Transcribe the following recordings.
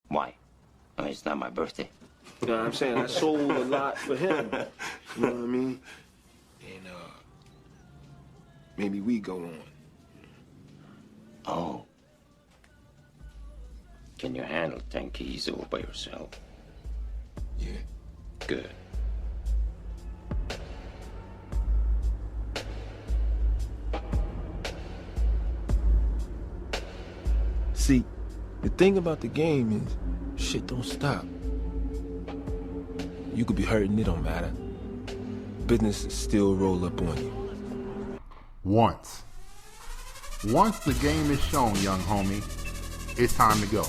Why? I mean, it's not my birthday. You know what I'm saying? I sold a lot for him. You know what I mean? And, maybe we go on. Oh. Can you handle 10 keys all by yourself? Yeah. Good. See, the thing about the game is, shit don't stop. You could be hurting, it don't matter. Business still roll up on you. Once the game is shown, young homie, it's time to go.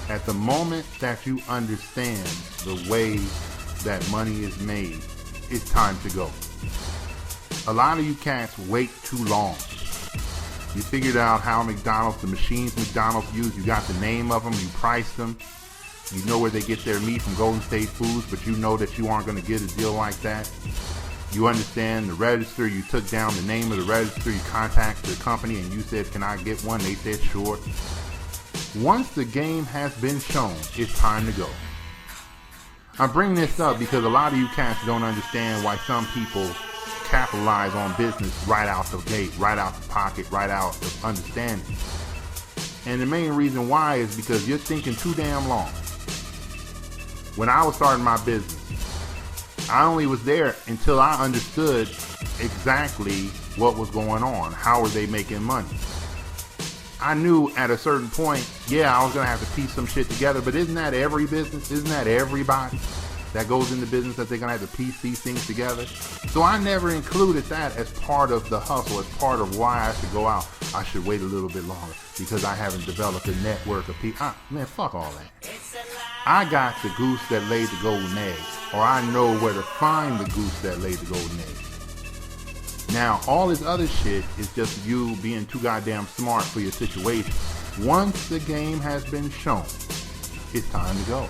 At the moment that you understand the way that money is made, it's time to go. A lot of you cats wait too long. You figured out how McDonald's, the machines McDonald's use, you got the name of them, you priced them, you know where they get their meat from Golden State Foods, but you know that you aren't going to get a deal like that. You understand the register, you took down the name of the register, you contacted the company and you said, can I get one? They said, sure. Once the game has been shown, it's time to go. I'm bringing this up because a lot of you cats don't understand why some people capitalize on business right out the gate, right out the pocket, right out of understanding. And the main reason why is because you're thinking too damn long. When I was starting my business, I only was there until I understood exactly what was going on. How were they making money? I knew at a certain point, yeah, I was going to have to piece some shit together, but isn't that every business? Isn't that everybody that goes into business that they're going to have to piece these things together? So I never included that as part of the hustle, as part of why I should go out. I should wait a little bit longer because I haven't developed a network of people. Man, fuck all that. I got the goose that laid the golden egg, or I know where to find the goose that laid the golden egg. Now, all this other shit is just you being too goddamn smart for your situation. Once the game has been shown, it's time to go.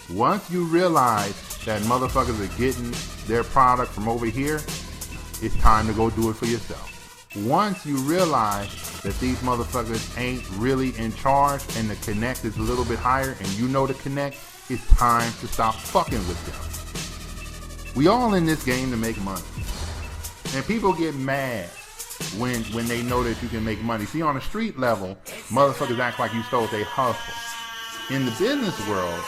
Once you realize that motherfuckers are getting their product from over here, it's time to go do it for yourself. Once you realize that these motherfuckers ain't really in charge and the connect is a little bit higher and you know the connect, it's time to stop fucking with them. We all in this game to make money. And people get mad when they know that you can make money. See, on the street level, motherfuckers act like you stole their hustle. In the business world,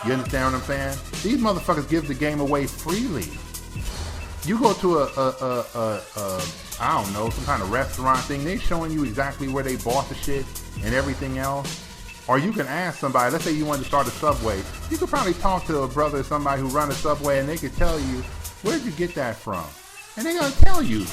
you understand what I'm saying? These motherfuckers give the game away freely. You go to I don't know, some kind of restaurant thing, they showing you exactly where they bought the shit and everything else. Or you can ask somebody, let's say you wanted to start a Subway. You could probably talk to a brother or somebody who run a Subway and they could tell you, where'd you get that from? And they're going to tell you.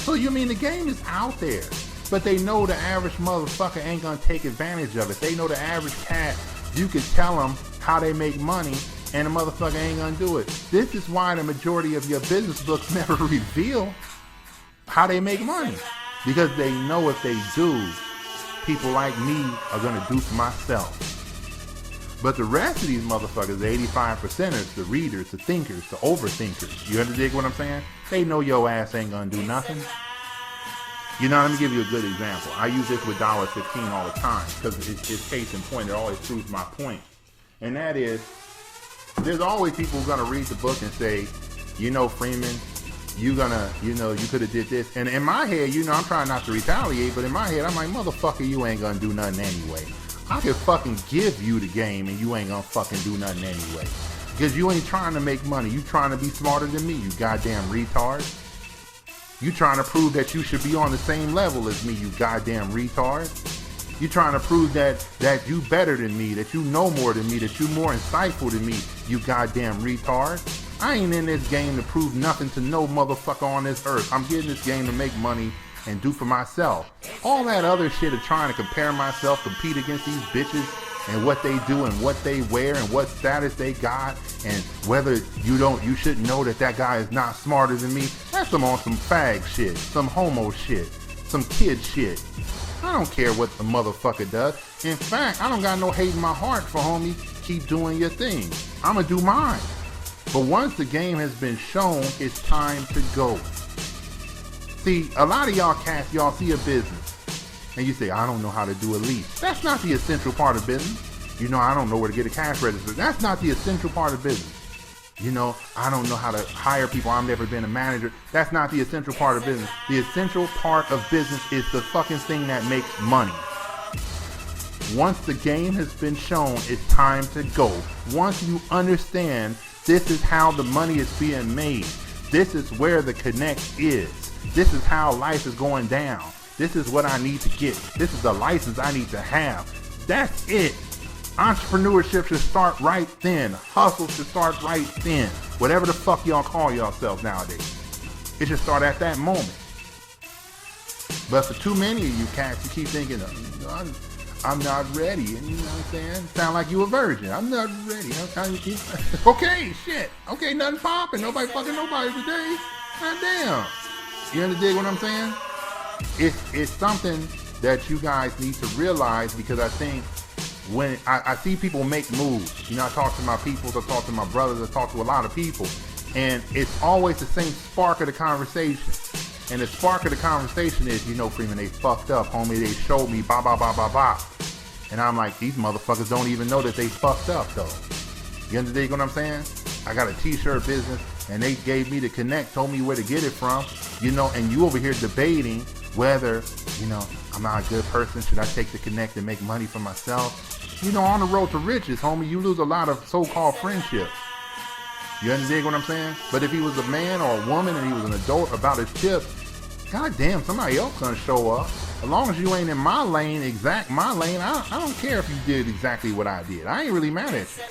So you mean the game is out there, but they know the average motherfucker ain't going to take advantage of it. They know the average cat, you could tell them how they make money and the motherfucker ain't going to do it. This is why the majority of your business books never reveal how they make money. Because they know if they do, people like me are going to do for myself. But the rest of these motherfuckers, the 85%ers, the readers, the thinkers, the overthinkers, you understand what I'm saying? They know your ass ain't gonna do nothing. You know, let me give you a good example. I use this with $1.15 all the time because it's case in point. It always proves my point. And that is, there's always people who are gonna read the book and say, you know, Freeman, you could have did this. And in my head, I'm trying not to retaliate, but in my head, I'm like, motherfucker, you ain't gonna do nothing anyway. I could fucking give you the game and you ain't gonna fucking do nothing anyway. Because you ain't trying to make money. You trying to be smarter than me, you goddamn retard. You trying to prove that you should be on the same level as me, you goddamn retard. You trying to prove that you better than me, that you know more than me, that you more insightful than me, you goddamn retard. I ain't in this game to prove nothing to no motherfucker on this earth. I'm getting this game to make money and do for myself. All that other shit of trying to compare myself, compete against these bitches and what they do and what they wear and what status they got and whether you should know that guy is not smarter than me. That's some fag shit, some homo shit, some kid shit. I don't care what the motherfucker does. In fact, I don't got no hate in my heart for homie. Keep doing your thing. I'ma do mine. But once the game has been shown, it's time to go. See, a lot of y'all cats, y'all see a business And you say, I don't know how to do a lease. That's not the essential part of business. You know, I don't know where to get a cash register. That's not the essential part of business. You know, I don't know how to hire people. I've never been a manager. That's not the essential part of business. The essential part of business is the fucking thing that makes money. Once the game has been shown, it's time to go. Once you understand this is how the money is being made, this is where the connect is, this is how life is going down, this is what I need to get, this is the license I need to have. That's it. Entrepreneurship should start right then. Hustle should start right then. Whatever the fuck y'all call yourselves nowadays. It should start at that moment. But for too many of you cats, you keep thinking, I'm not ready. And you know what I'm saying? Sound like you a virgin. I'm not ready. Okay, shit. Okay, nothing popping. Nobody fucking nobody today. God damn. You understand what I'm saying? It's something that you guys need to realize, because I think when I see people make moves, you know, I talk to my people, I talk to my brothers, I talk to a lot of people, and it's always the same spark of the conversation. And the spark of the conversation is, you know, Freeman, they fucked up, homie. They showed me blah, blah, blah, blah, blah. And I'm like, these motherfuckers don't even know that they fucked up, though. You understand what I'm saying? I got a t-shirt business, and they gave me the connect, told me where to get it from, you know, and you over here debating whether, you know, I'm not a good person. Should I take the connect and make money for myself? You know, on the road to riches, homie, you lose a lot of so-called friendships. You understand what I'm saying? But if he was a man or a woman and he was an adult about his chips, goddamn, somebody else gonna show up. As long as you ain't in my lane, I don't care if you did exactly what I did. I ain't really mad at you.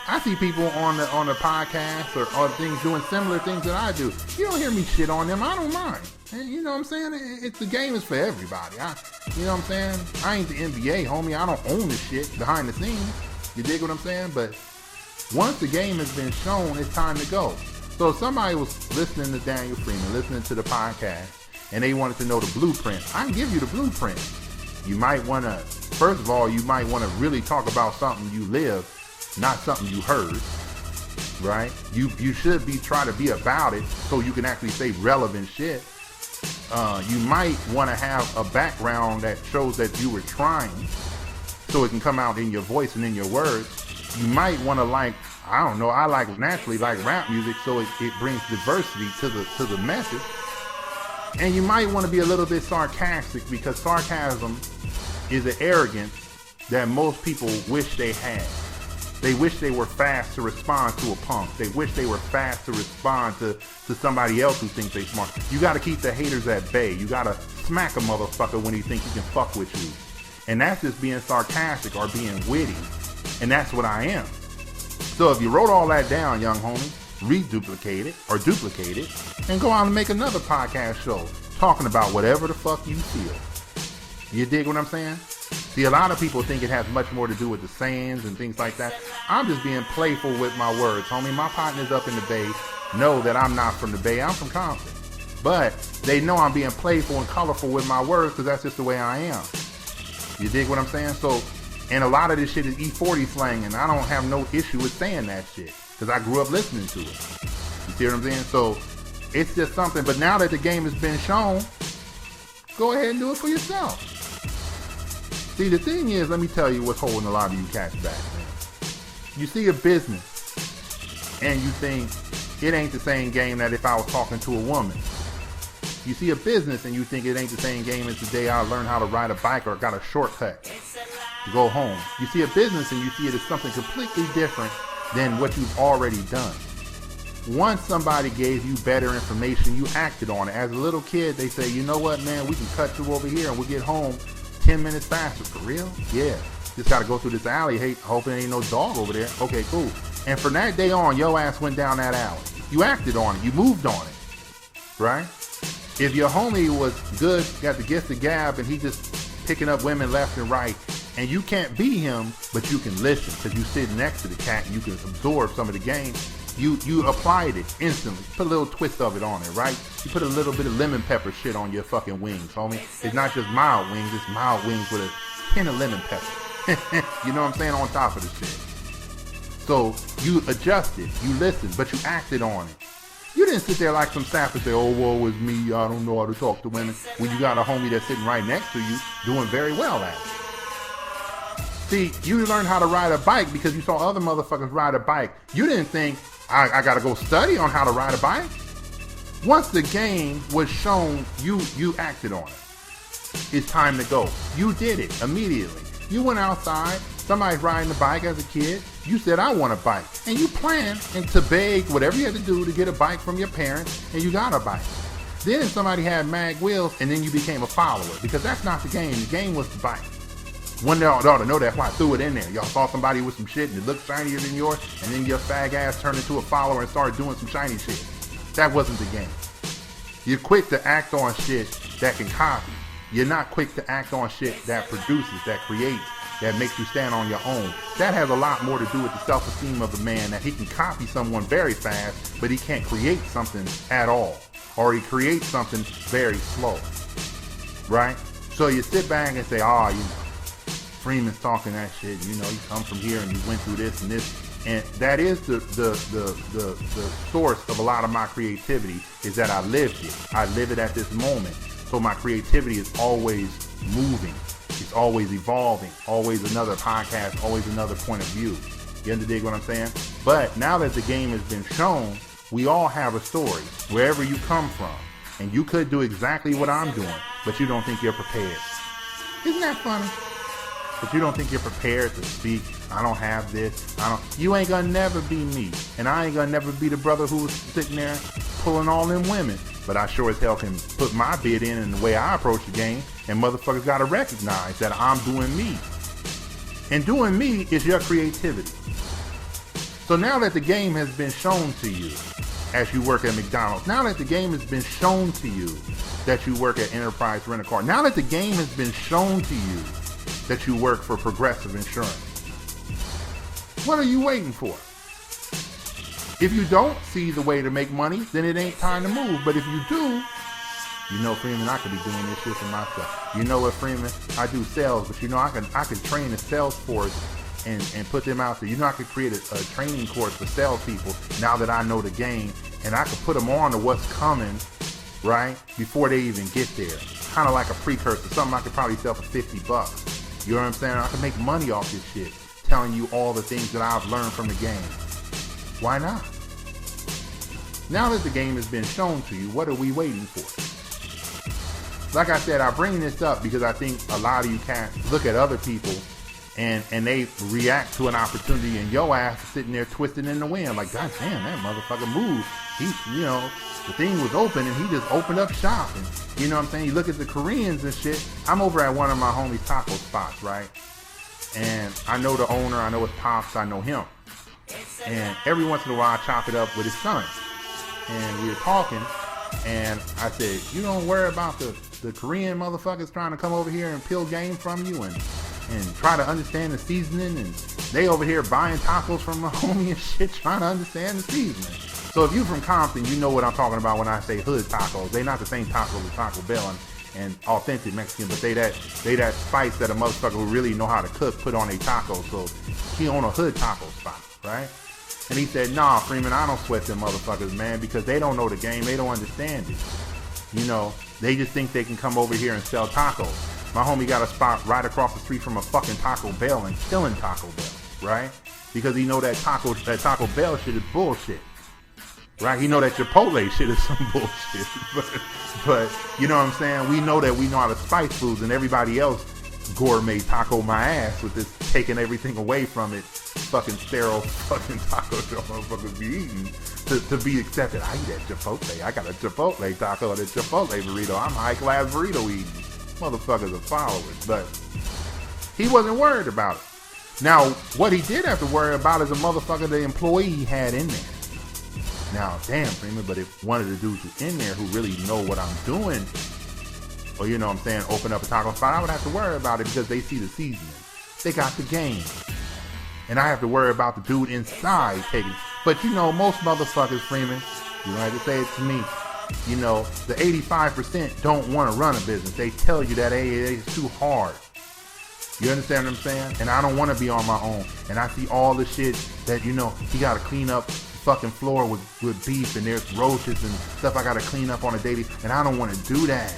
I see people on the podcast or things doing similar things that I do. You don't hear me shit on them. I don't mind. And you know what I'm saying? The game is for everybody. You know what I'm saying? I ain't the NBA, homie. I don't own the shit behind the scenes. You dig what I'm saying? But once the game has been shown, it's time to go. So if somebody was listening to Daniel Freeman, listening to the podcast, and they wanted to know the blueprint, I can give you the blueprint. You might want to, first of all, you might want to really talk about something you live, not something you heard, right? You should try to be about it so you can actually say relevant shit. You might want to have a background that shows that you were trying, so it can come out in your voice and in your words. You might want to I don't know, I naturally like rap music, so it brings diversity to the message. And you might want to be a little bit sarcastic, because sarcasm is an arrogance that most people wish they had. They wish they were fast to respond to a punk. They wish they were fast to respond to somebody else who thinks they smart. You got to keep the haters at bay. You got to smack a motherfucker when he thinks he can fuck with you. And that's just being sarcastic or being witty. And that's what I am. So if you wrote all that down, young homie, reduplicate it or duplicate it and go out and make another podcast show talking about whatever the fuck you feel. You dig what I'm saying? See, a lot of people think it has much more to do with the sayings and things like that. I'm just being playful with my words, homie. My partners up in the Bay know that I'm not from the Bay. I'm from Compton. But they know I'm being playful and colorful with my words, because that's just the way I am. You dig what I'm saying? So, and a lot of this shit is E40 slang, and I don't have no issue with saying that shit, because I grew up listening to it. You see what I'm saying? So, it's just something. But now that the game has been shown, go ahead and do it for yourself. See, the thing is, let me tell you what's holding a lot of you cats back, man. You see a business, and you think it ain't the same game that if I was talking to a woman. You see a business, and you think it ain't the same game as the day I learned how to ride a bike or got a shortcut to go home. You see a business, and you see it as something completely different than what you've already done. Once somebody gave you better information, you acted on it. As a little kid, they say, you know what, man, we can cut through over here and we'll get home 10 minutes faster. For real? Yeah. Just got to go through this alley. Hey, hoping there ain't no dog over there. Okay, cool. And from that day on, your ass went down that alley. You acted on it. You moved on it. Right? If your homie was good, got the gift of gab, and he just picking up women left and right, and you can't be him, but you can listen because you sit next to the cat and you can absorb some of the game, you applied it instantly. Put a little twist of it on it, right? You put a little bit of lemon pepper shit on your fucking wings, homie. It's not just mild wings, it's mild wings with a hint of lemon pepper. You know what I'm saying? On top of the shit. So you adjusted, you listened, but you acted on it. You didn't sit there like some sap and say, oh, woe is me, I don't know how to talk to women, when you got a homie that's sitting right next to you doing very well at it. See, you learned how to ride a bike because you saw other motherfuckers ride a bike. You didn't think, I gotta go study on how to ride a bike. Once the game was shown, you acted on it. It's time to go. You did it immediately. You went outside, somebody's riding a bike as a kid, you said, I want a bike. And you planned and to beg whatever you had to do to get a bike from your parents, and you got a bike. Then somebody had mag wheels, and then you became a follower, because that's not the game. The game was the bike. One day ought to know that's why I threw it in there. Y'all saw somebody with some shit and it looked shinier than yours, and then your fag ass turned into a follower and started doing some shiny shit. That wasn't the game. You're quick to act on shit that can copy. You're not quick to act on shit that produces, that creates, that makes you stand on your own. That has a lot more to do with the self-esteem of a man, that he can copy someone very fast, but he can't create something at all. Or he creates something very slow. Right? So you sit back and say, oh, you know, Freeman's talking that shit, you know, you come from here and you went through this and this. And that is the source of a lot of my creativity, is that I lived it. I live it at this moment. So my creativity is always moving. It's always evolving. Always another podcast, always another point of view. You understand what I'm saying? But now that the game has been shown, we all have a story, wherever you come from. And you could do exactly what I'm doing, but you don't think you're prepared. Isn't that funny? But you don't think you're prepared to speak. I don't have this. You ain't gonna never be me. And I ain't gonna never be the brother who was sitting there pulling all them women. But I sure as hell can put my bid in the way I approach the game. And motherfuckers gotta recognize that I'm doing me. And doing me is your creativity. So now that the game has been shown to you as you work at McDonald's, now that the game has been shown to you that you work at Enterprise Rent-A-Car, now that the game has been shown to you that you work for Progressive Insurance, what are you waiting for? If you don't see the way to make money, then it ain't time to move. But if you do, you know, Freeman, I could be doing this shit for myself. You know what, Freeman? I do sales, but you know, I can train a sales force and put them out there. You know, I could create a training course for salespeople now that I know the game, and I could put them on to what's coming, right, before they even get there. Kind of like a precursor, something I could probably sell for $50. You know what I'm saying? I can make money off this shit, telling you all the things that I've learned from the game. Why not? Now that the game has been shown to you, what are we waiting for? Like I said, I bring this up because I think a lot of you can't look at other people and they react to an opportunity, and your ass is sitting there twisting in the wind like, God damn, that motherfucker moved. He, you know, the thing was open and he just opened up shop. And you know what I'm saying? You look at the Koreans and shit. I'm over at one of my homies' taco spots, right? And I know the owner, I know his pops, I know him. And every once in a while I chop it up with his son. And we were talking, and I said, you don't worry about the Korean motherfuckers trying to come over here and peel game from you and try to understand the seasoning, and they over here buying tacos from my homie and shit trying to understand the seasoning. So if you from Compton, you know what I'm talking about when I say hood tacos. They not the same tacos as Taco Bell and authentic Mexican, but they that spice that a motherfucker who really know how to cook put on a taco. So he own a hood taco spot, right? And he said, nah, Freeman, I don't sweat them motherfuckers, man, because they don't know the game. They don't understand it. You know, they just think they can come over here and sell tacos. My homie got a spot right across the street from a fucking Taco Bell and killing Taco Bell, right? Because he know that Taco Bell shit is bullshit, right? He know that Chipotle shit is some bullshit, but you know what I'm saying? We know that we know how to spice foods, and everybody else gourmet taco my ass with this taking everything away from it, fucking sterile fucking tacos y'all motherfuckers be eating to be accepted. I eat that Chipotle. I got a Chipotle taco and a Chipotle burrito. I'm high class burrito eating. Motherfuckers are followers, but he wasn't worried about it. Now, what he did have to worry about is a motherfucker, the employee he had in there. Now, damn, Freeman, but if one of the dudes who's in there who really know what I'm doing, or you know what I'm saying, open up a taco spot, I would have to worry about it because they see the seasoning. They got the game. And I have to worry about the dude inside taking. But you know, most motherfuckers, Freeman, you don't have to say it to me, you know, the 85% don't want to run a business. They tell you that it's too hard. You understand what I'm saying? And I don't want to be on my own. And I see all the shit that, you know, he got to clean up fucking floor with beef and there's roaches and stuff I gotta clean up on a daily, and I don't want to do that.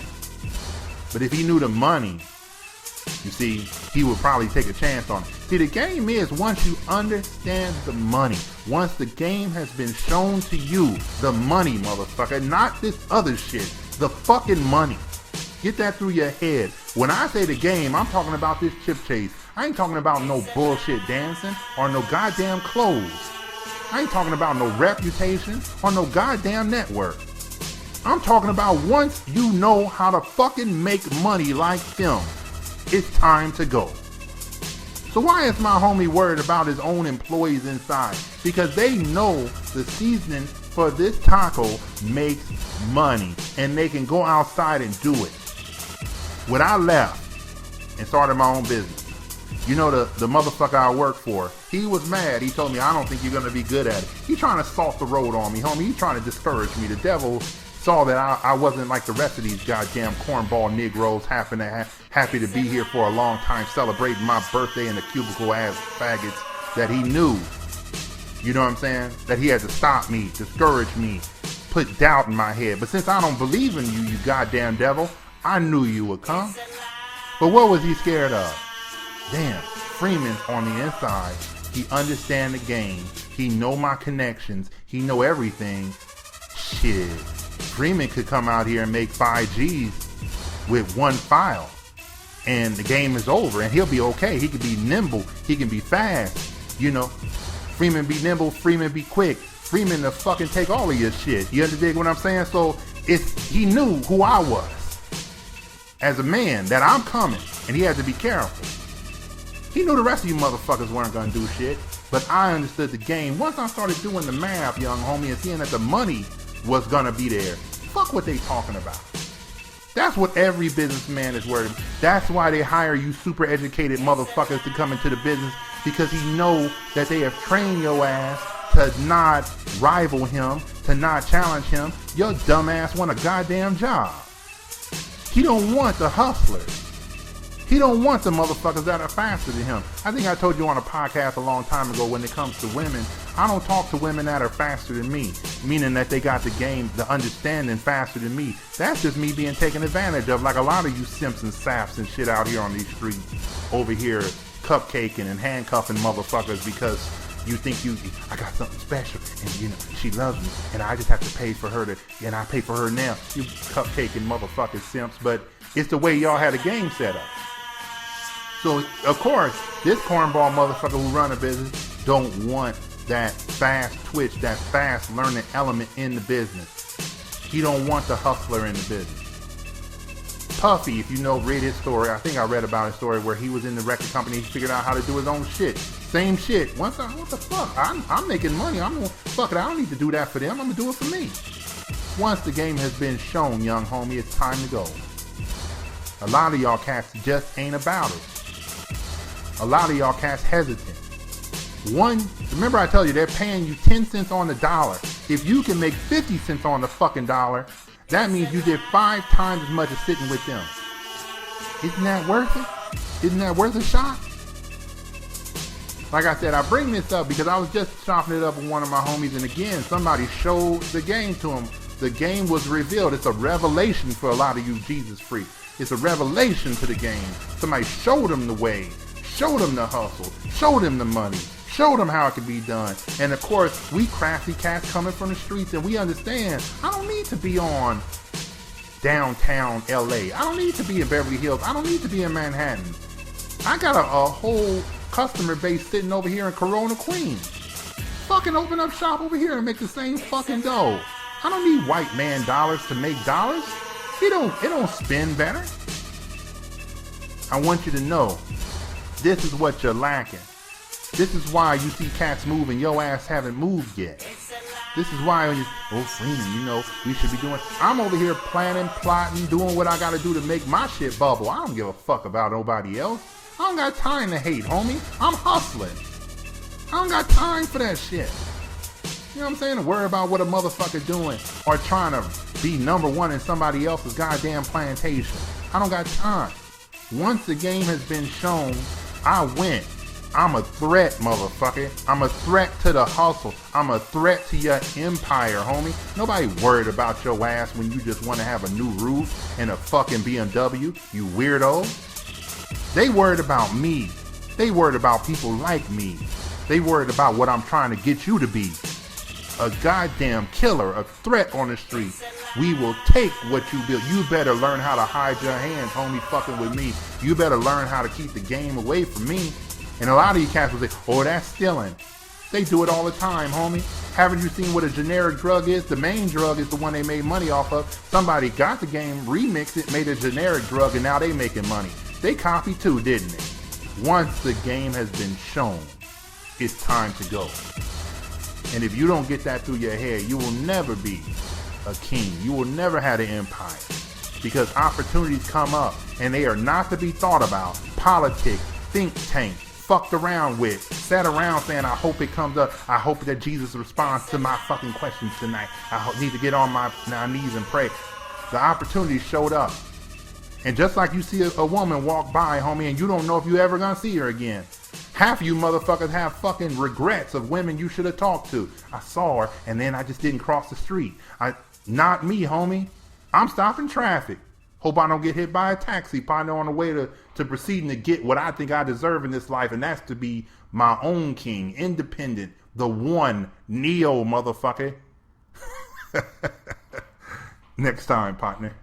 But if he knew the money, you see, he would probably take a chance on it. See, the game is, once you understand the money, once the game has been shown to you, the money, motherfucker, not this other shit, the fucking money. Get that through your head. When I say the game, I'm talking about this chip chase. I ain't talking about no bullshit dancing or no goddamn clothes. I ain't talking about no reputation or no goddamn network. I'm talking about once you know how to fucking make money like them, it's time to go. So why is my homie worried about his own employees inside? Because they know the seasoning for this taco makes money and they can go outside and do it. When I left and started my own business, you know, the motherfucker I worked for, he was mad. He told me, I don't think you're going to be good at it. He trying to salt the road on me, homie. He trying to discourage me. The devil saw that I wasn't like the rest of these goddamn cornball Negroes happy to be here for a long time celebrating my birthday and the cubicle ass faggots that he knew. You know what I'm saying? That he had to stop me, discourage me, put doubt in my head. But since I don't believe in you, you goddamn devil, I knew you would come. But what was he scared of? Damn, Freeman's on the inside. He understand the game. He know my connections. He know everything. Shit. Freeman could come out here and make 5 Gs with one file. And the game is over and he'll be okay. He can be nimble. He can be fast. You know, Freeman be nimble. Freeman be quick. Freeman to fucking take all of your shit. You understand what I'm saying? So he knew who I was as a man, that I'm coming, and he had to be careful. He knew the rest of you motherfuckers weren't gonna do shit, but I understood the game. Once I started doing the math, young homie, and seeing that the money was gonna be there, fuck what they talking about. That's what every businessman is worried about. That's why they hire you super educated motherfuckers to come into the business, because he know that they have trained your ass to not rival him, to not challenge him. Your dumb ass want a goddamn job. He don't want the hustlers. He don't want the motherfuckers that are faster than him. I think I told you on a podcast a long time ago, when it comes to women, I don't talk to women that are faster than me, meaning that they got the game, the understanding faster than me. That's just me being taken advantage of, like a lot of you simps and saps and shit out here on these streets, over here cupcaking and handcuffing motherfuckers because you think I got something special and you know she loves me and I just have to pay for her and I pay for her now. You cupcaking motherfucking simps, but it's the way y'all had a game set up. So of course this cornball motherfucker who run a business don't want that fast twitch, that fast learning element in the business. He don't want the hustler in the business. Puffy, if you know, read his story. I think I read about his story where he was in the record company. He figured out how to do his own shit. Same shit. What the fuck? I'm making money. Fuck it. I don't need to do that for them. I'm gonna do it for me. Once the game has been shown, young homie, it's time to go. A lot of y'all cats just ain't about it. A lot of y'all cats hesitant. Remember I tell you, they're paying you 10 cents on the dollar. If you can make 50 cents on the fucking dollar, that means you did 5 times as much as sitting with them. Isn't that worth it? Isn't that worth a shot? Like I said, I bring this up because I was just chopping it up with one of my homies, and again, somebody showed the game to him. The game was revealed. It's a revelation for a lot of you Jesus freaks. It's a revelation to the game. Somebody showed him the way, showed him the hustle, showed him the money, showed him how it could be done. And of course, we crafty cats coming from the streets, and we understand, I don't need to be on downtown LA. I don't need to be in Beverly Hills. I don't need to be in Manhattan. I got a whole customer base sitting over here in Corona, Queens. Fucking open up shop over here and make the same fucking dough. I don't need white man dollars to make dollars. It don't spin better. I want you to know, this is what you're lacking. This is why you see cats moving, your ass haven't moved yet. This is why Freeman, you know, we should be doing. I'm over here planning, plotting, doing what I gotta do to make my shit bubble. I don't give a fuck about nobody else. I don't got time to hate, homie. I'm hustling. I don't got time for that shit. You know what I'm saying? To worry about what a motherfucker doing or trying to be number one in somebody else's goddamn plantation. I don't got time. Once the game has been shown, I went. I'm a threat, motherfucker. I'm a threat to the hustle. I'm a threat to your empire, homie. Nobody worried about your ass when you just want to have a new roof and a fucking BMW, you weirdo. They worried about me. They worried about people like me. They worried about what I'm trying to get you to be. A goddamn killer, a threat on the street. We will take what you build. You better learn how to hide your hands, homie, fucking with me. You better learn how to keep the game away from me. And a lot of you cats will say, oh, that's stealing. They do it all the time, homie. Haven't you seen what a generic drug is? The main drug is the one they made money off of. Somebody got the game, remixed it, made a generic drug, and now they making money. They copied too, didn't they? Once the game has been shown, it's time to go. And if you don't get that through your head, you will never be a king. You will never have an empire. Because opportunities come up, and they are not to be thought about. Politics, think tank, fucked around with, sat around saying, I hope it comes up. I hope that Jesus responds to my fucking questions tonight. I need to get on my knees and pray. The opportunity showed up. And just like you see a woman walk by, homie, and you don't know if you ever gonna see her again. Half of you motherfuckers have fucking regrets of women you should have talked to. I saw her, and then I just didn't cross the street. Not me, homie. I'm stopping traffic. Hope I don't get hit by a taxi, probably on the way to proceeding to get what I think I deserve in this life, and that's to be my own king, independent, the one, Neo, motherfucker. Next time, partner.